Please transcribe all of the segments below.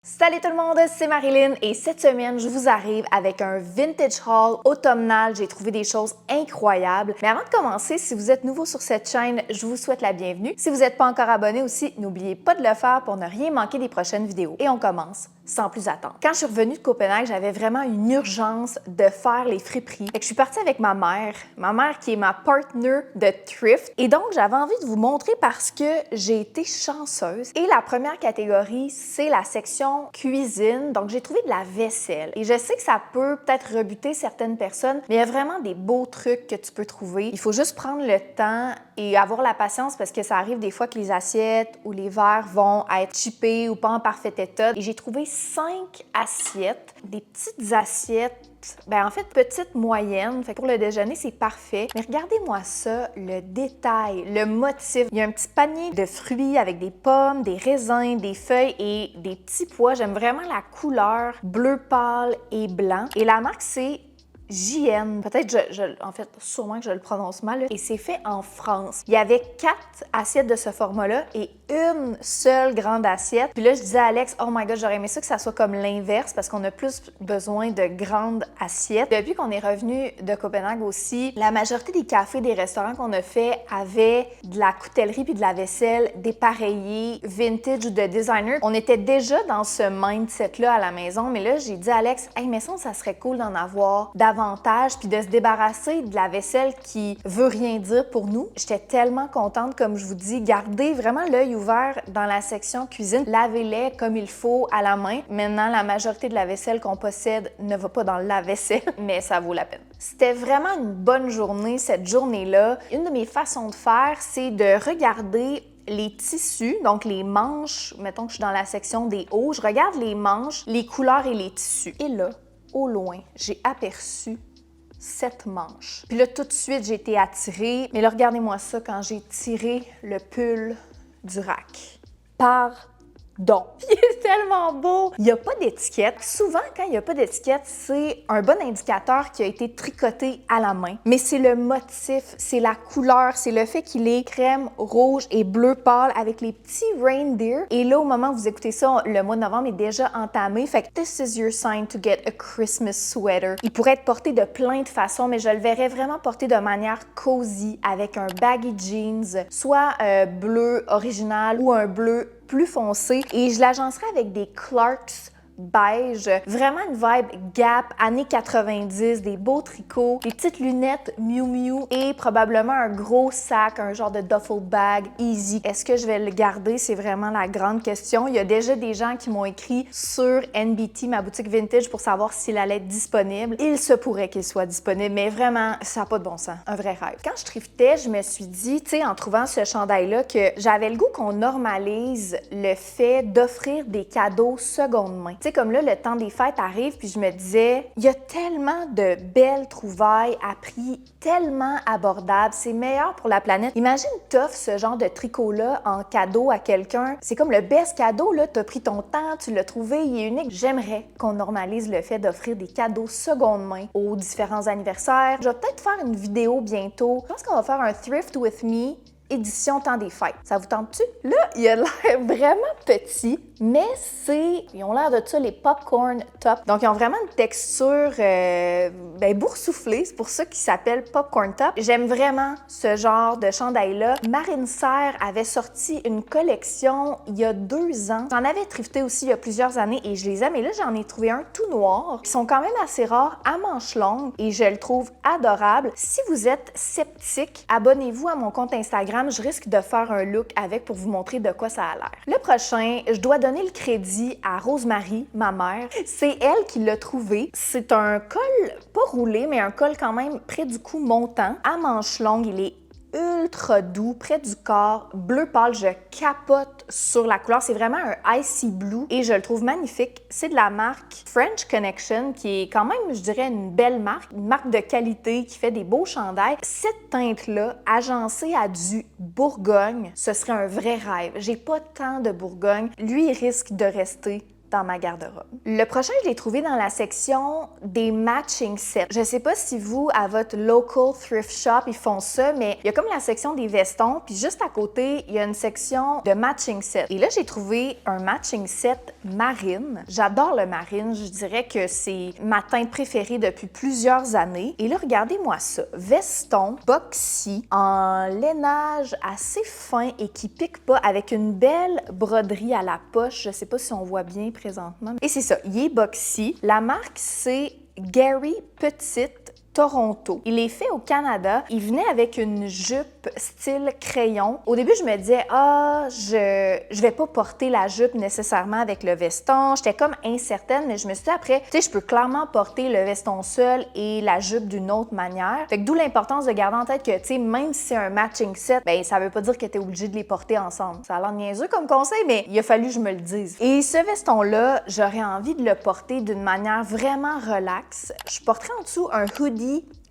Salut tout le monde, c'est Marilyn et cette semaine, je vous arrive avec un vintage haul automnal. J'ai trouvé des choses incroyables. Mais avant de commencer, si vous êtes nouveau sur cette chaîne, je vous souhaite la bienvenue. Si vous n'êtes pas encore abonné aussi, n'oubliez pas de le faire pour ne rien manquer des prochaines vidéos. Et on commence sans plus attendre. Quand je suis revenue de Copenhague, j'avais vraiment une urgence de faire les friperies. Fait que je suis partie avec ma mère qui est ma partner de thrift. Et donc, j'avais envie de vous montrer parce que j'ai été chanceuse. Et la première catégorie, c'est la section cuisine. Donc, j'ai trouvé de la vaisselle. Et je sais que ça peut peut-être rebuter certaines personnes, mais il y a vraiment des beaux trucs que tu peux trouver. Il faut juste prendre le temps et avoir la patience parce que ça arrive des fois que les assiettes ou les verres vont être chippés ou pas en parfait état. Et j'ai trouvé 5 assiettes, des petites assiettes. En fait, petite, moyenne. Fait que pour le déjeuner, c'est parfait. Mais regardez-moi ça, le détail, le motif. Il y a un petit panier de fruits avec des pommes, des raisins, des feuilles et des petits pois. J'aime vraiment la couleur bleu pâle et blanc. Et la marque, c'est JN. Peut-être, en fait, sûrement que je le prononce mal. Là. Et c'est fait en France. Il y avait 4 assiettes de ce format-là et une seule grande assiette. Puis là, je disais à Alex, oh my god, j'aurais aimé ça que ça soit comme l'inverse parce qu'on a plus besoin de grandes assiettes. Depuis qu'on est revenu de Copenhague aussi, la majorité des cafés, des restaurants qu'on a fait avaient de la coutellerie puis de la vaisselle dépareillée, vintage ou de designer. On était déjà dans ce mindset-là à la maison, mais là, j'ai dit à Alex, hey, mais ça serait cool d'en avoir davantage puis de se débarrasser de la vaisselle qui veut rien dire pour nous. J'étais tellement contente, comme je vous dis, gardez vraiment l'œil ouvert dans la section cuisine. Lavez-les comme il faut à la main. Maintenant, la majorité de la vaisselle qu'on possède ne va pas dans le lave-vaisselle, mais ça vaut la peine. C'était vraiment une bonne journée, cette journée-là. Une de mes façons de faire, c'est de regarder les tissus, donc les manches. Mettons que je suis dans la section des hauts, je regarde les manches, les couleurs et les tissus. Et là, au loin, j'ai aperçu cette manche. Puis là, tout de suite, j'ai été attirée. Mais là, regardez-moi ça quand j'ai tiré le pull du rack. Pardon. Il est tellement beau! Il n'y a pas d'étiquette. Souvent, quand il n'y a pas d'étiquette, c'est un bon indicateur qui a été tricoté à la main. Mais c'est le motif, c'est la couleur, c'est le fait qu'il est crème, rouge et bleu pâle avec les petits reindeer. Et là, au moment où vous écoutez ça, le mois de novembre est déjà entamé. Fait que this is your sign to get a Christmas sweater. Il pourrait être porté de plein de façons, mais je le verrais vraiment porté de manière cozy avec un baggy jeans, soit bleu original ou un bleu plus foncé et je l'agencerai avec des Clarks beige, vraiment une vibe Gap, années 90, des beaux tricots, des petites lunettes Miu Miu et probablement un gros sac, un genre de duffel bag easy. Est-ce que je vais le garder? C'est vraiment la grande question. Il y a déjà des gens qui m'ont écrit sur NBT, ma boutique vintage, pour savoir s'il allait être disponible. Il se pourrait qu'il soit disponible, mais vraiment, ça n'a pas de bon sens. Un vrai rêve. Quand je thriftais, je me suis dit, tu sais, en trouvant ce chandail-là, que j'avais le goût qu'on normalise le fait d'offrir des cadeaux seconde main. Tu sais, comme là, le temps des fêtes arrive, puis je me disais, il y a tellement de belles trouvailles à prix tellement abordable, c'est meilleur pour la planète. Imagine, t'offres ce genre de tricot-là en cadeau à quelqu'un. C'est comme le best cadeau, là. T'as pris ton temps, tu l'as trouvé, il est unique. J'aimerais qu'on normalise le fait d'offrir des cadeaux seconde main aux différents anniversaires. Je vais peut-être faire une vidéo bientôt. Je pense qu'on va faire un Thrift with Me édition temps des fêtes. Ça vous tente-tu? Là, il a l'air vraiment petit, mais ils ont l'air de ça, les popcorn top. Donc, ils ont vraiment une texture boursouflée. C'est pour ça qu'ils s'appellent popcorn top. J'aime vraiment ce genre de chandail-là. Marine Serre avait sorti une collection il y a 2 ans. J'en avais thrifté aussi il y a plusieurs années et je les aime. Et là, j'en ai trouvé un tout noir. Ils sont quand même assez rares, à manches longues et je le trouve adorable. Si vous êtes sceptique, abonnez-vous à mon compte Instagram. Je risque de faire un look avec pour vous montrer de quoi ça a l'air. Le prochain, je dois donner le crédit à Rosemary, ma mère. C'est elle qui l'a trouvé. C'est un col, pas roulé, mais un col quand même près du cou montant, à manches longues. Il est ultra doux, près du corps, bleu pâle, je capote sur la couleur. C'est vraiment un icy blue et je le trouve magnifique. C'est de la marque French Connection qui est quand même, je dirais, une belle marque, une marque de qualité qui fait des beaux chandails. Cette teinte-là, agencée à du Bourgogne, ce serait un vrai rêve. J'ai pas tant de Bourgogne. Lui, il risque de rester dans ma garde-robe. Le prochain, je l'ai trouvé dans la section des matching sets. Je sais pas si vous, à votre local thrift shop, ils font ça, mais il y a comme la section des vestons, puis juste à côté, il y a une section de matching sets. Et là, j'ai trouvé un matching set marine. J'adore le marine, je dirais que c'est ma teinte préférée depuis plusieurs années. Et là, regardez-moi ça, veston boxy en lainage assez fin et qui pique pas, avec une belle broderie à la poche. Je sais pas si on voit bien présentement. Et c'est ça, il est boxy. La marque, c'est Gary Petite Toronto. Il est fait au Canada. Il venait avec une jupe style crayon. Au début, je me disais, je vais pas porter la jupe nécessairement avec le veston. J'étais comme incertaine, mais je me suis dit après, tu sais, je peux clairement porter le veston seul et la jupe d'une autre manière. Fait que d'où l'importance de garder en tête que, tu sais, même si c'est un matching set, ben ça veut pas dire que t'es obligé de les porter ensemble. Ça a l'air niaiseux comme conseil, mais il a fallu que je me le dise. Et ce veston-là, j'aurais envie de le porter d'une manière vraiment relaxe. Je porterais en dessous un hoodie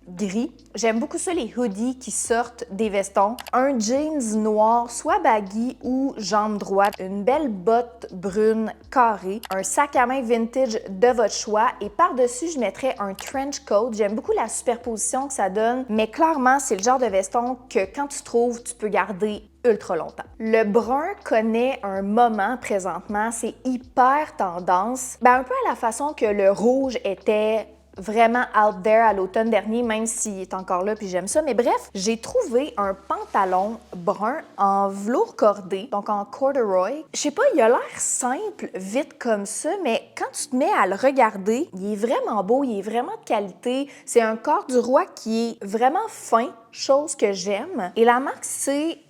gris. J'aime beaucoup ça, les hoodies qui sortent des vestons. Un jeans noir, soit baggy ou jambe droite. Une belle botte brune carrée. Un sac à main vintage de votre choix. Et par-dessus, je mettrais un trench coat. J'aime beaucoup la superposition que ça donne, mais clairement, c'est le genre de veston que quand tu trouves, tu peux garder ultra longtemps. Le brun connaît un moment présentement. C'est hyper tendance. Un peu à la façon que le rouge était vraiment out there à l'automne dernier, même s'il est encore là, puis j'aime ça. Mais bref, j'ai trouvé un pantalon brun en velours cordé, donc en corduroy. Je sais pas, il a l'air simple, vite comme ça, mais quand tu te mets à le regarder, il est vraiment beau, il est vraiment de qualité. C'est un corduroy qui est vraiment fin, chose que j'aime. Et la marque, c'est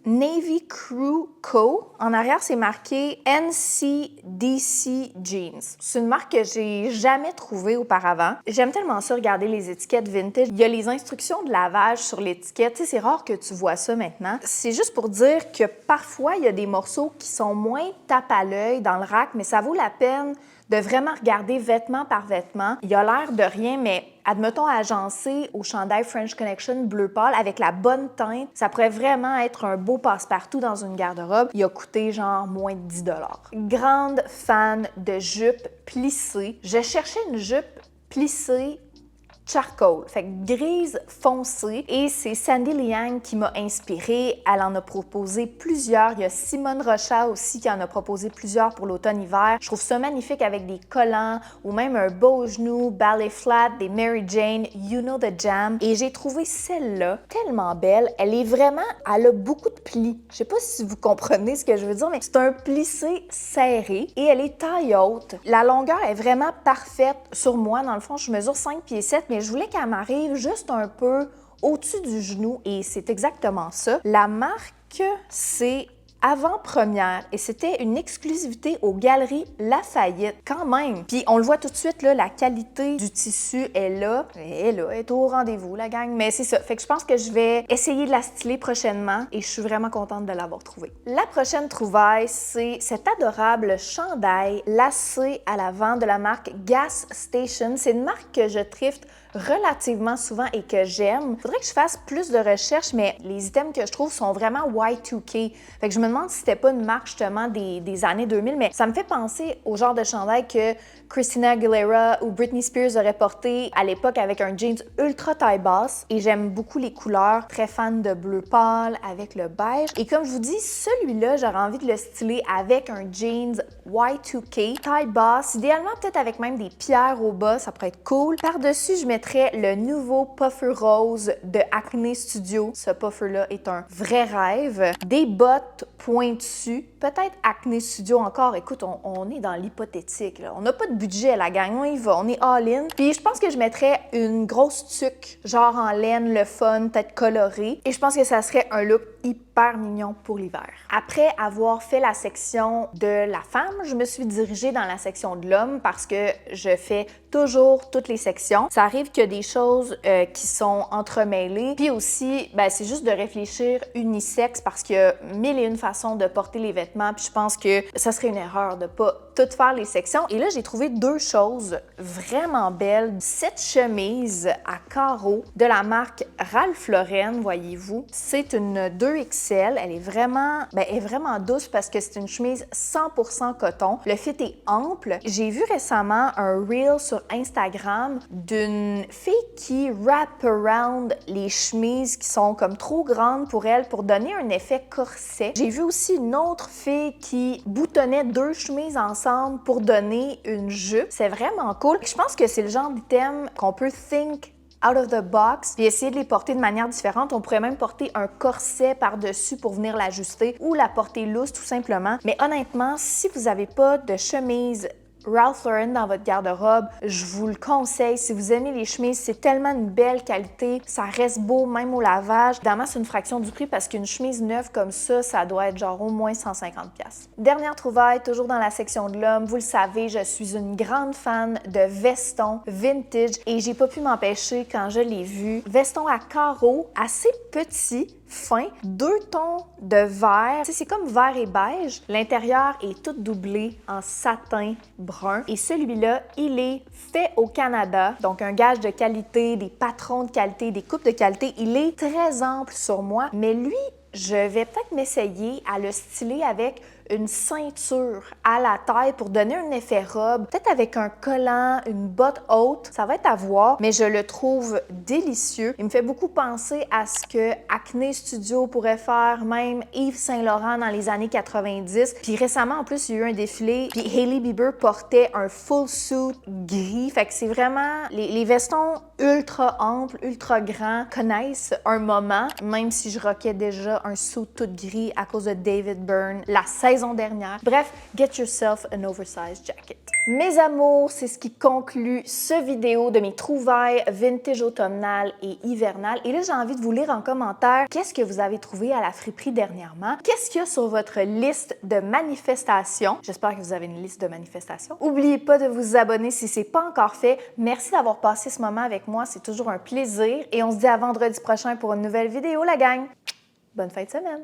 Navy Crew Co. En arrière, c'est marqué NCDC Jeans. C'est une marque que j'ai jamais trouvée auparavant. J'aime tellement ça, regarder les étiquettes vintage. Il y a les instructions de lavage sur l'étiquette. Tu sais, c'est rare que tu vois ça maintenant. C'est juste pour dire que parfois, il y a des morceaux qui sont moins tape à l'œil dans le rack, mais ça vaut la peine de vraiment regarder vêtement par vêtement. Il a l'air de rien, mais admettons agencé au chandail French Connection bleu pâle avec la bonne teinte, ça pourrait vraiment être un beau passe-partout dans une garde-robe. Il a coûté genre moins de 10 $. Grande fan de jupes plissées. Je cherchais une jupe plissée charcoal, fait que grise foncée, et c'est Sandy Liang qui m'a inspirée. Elle en a proposé plusieurs. Il y a Simone Rocha aussi qui en a proposé plusieurs pour l'automne-hiver. Je trouve ça magnifique avec des collants ou même un beau au genou, ballet flat, des Mary Jane, You Know the Jam. Et j'ai trouvé celle-là tellement belle. Elle a beaucoup de plis. Je sais pas si vous comprenez ce que je veux dire, mais c'est un plissé serré et elle est taille haute. La longueur est vraiment parfaite sur moi. Dans le fond, je mesure 5 pieds 7, mais je voulais qu'elle m'arrive juste un peu au-dessus du genou et c'est exactement ça. La marque, c'est Avant-Première et c'était une exclusivité aux Galeries Lafayette quand même. Puis on le voit tout de suite, là, la qualité du tissu est là. Elle est au rendez-vous, la gang. Mais c'est ça. Fait que je pense que je vais essayer de la styler prochainement et je suis vraiment contente de l'avoir trouvée. La prochaine trouvaille, c'est cet adorable chandail lacé à l'avant de la marque Gas Station. C'est une marque que je thrift relativement souvent et que j'aime. Faudrait que je fasse plus de recherches, mais les items que je trouve sont vraiment Y2K. Fait que je me demande si c'était pas une marque justement des années 2000, mais ça me fait penser au genre de chandail que Christina Aguilera ou Britney Spears auraient porté à l'époque avec un jeans ultra taille basse. Et j'aime beaucoup les couleurs, très fan de bleu pâle avec le beige. Et comme je vous dis, celui-là, j'aurais envie de le styler avec un jeans Y2K, taille basse, idéalement peut-être avec même des pierres au bas, ça pourrait être cool. Par-dessus, je mettrais le nouveau puffer rose de Acne Studio. Ce puffer-là est un vrai rêve. Des bottes pointues, peut-être Acne Studio encore. Écoute, on est dans l'hypothétique, là. On n'a pas de budget, la gang, on y va, on est all-in. Puis je pense que je mettrais une grosse tuque, genre en laine, le fun, peut-être coloré. Et je pense que ça serait un look hyper mignon pour l'hiver. Après avoir fait la section de la femme, je me suis dirigée dans la section de l'homme parce que je fais toujours toutes les sections. Ça arrive qu'il y a des choses qui sont entremêlées. Puis aussi, c'est juste de réfléchir unisexe parce qu'il y a mille et une façons de porter les vêtements. Puis je pense que ça serait une erreur de pas toutes faire les sections. Et là, j'ai trouvé deux choses vraiment belles. Cette chemise à carreaux de la marque Ralph Lauren, voyez-vous. C'est une 2XL. Elle est vraiment douce parce que c'est une chemise 100% coton. Le fit est ample. J'ai vu récemment un reel sur Instagram d'une fille qui wrap around les chemises qui sont comme trop grandes pour elle pour donner un effet corset. J'ai vu aussi une autre fille qui boutonnait deux chemises ensemble ensemble pour donner une jupe. C'est vraiment cool. Je pense que c'est le genre d'item qu'on peut think out of the box, puis essayer de les porter de manière différente. On pourrait même porter un corset par-dessus pour venir l'ajuster ou la porter loose tout simplement. Mais honnêtement, si vous n'avez pas de chemise Ralph Lauren dans votre garde-robe, je vous le conseille. Si vous aimez les chemises, c'est tellement une belle qualité, ça reste beau même au lavage. Évidemment, c'est une fraction du prix parce qu'une chemise neuve comme ça doit être genre au moins 150$. Dernière trouvaille, toujours dans la section de l'homme. Vous le savez, je suis une grande fan de vestons vintage et j'ai pas pu m'empêcher quand je l'ai vu. Veston à carreaux, assez petit, fin, 2 tons de vert. C'est comme vert et beige. L'intérieur est tout doublé en satin brun. Et celui-là, il est fait au Canada. Donc, un gage de qualité, des patrons de qualité, des coupes de qualité. Il est très ample sur moi. Mais lui, je vais peut-être m'essayer à le styler avec une ceinture à la taille pour donner un effet robe, peut-être avec un collant, une botte haute, ça va être à voir, mais je le trouve délicieux. Il me fait beaucoup penser à ce que Acne Studio pourrait faire, même Yves Saint Laurent dans les années 90. Puis récemment, en plus, il y a eu un défilé, puis Hailey Bieber portait un full suit gris, fait que c'est vraiment les vestons ultra amples, ultra grands connaissent un moment, même si je rockais déjà un suit tout gris à cause de David Byrne la saison dernière. Bref, get yourself an oversized jacket. Mes amours, c'est ce qui conclut ce vidéo de mes trouvailles vintage automnales et hivernales. Et là, j'ai envie de vous lire en commentaire qu'est-ce que vous avez trouvé à la friperie dernièrement. Qu'est-ce qu'il y a sur votre liste de manifestations? J'espère que vous avez une liste de manifestations. N'oubliez pas de vous abonner si ce n'est pas encore fait. Merci d'avoir passé ce moment avec moi. C'est toujours un plaisir. Et on se dit à vendredi prochain pour une nouvelle vidéo, la gang. Bonne fin de semaine!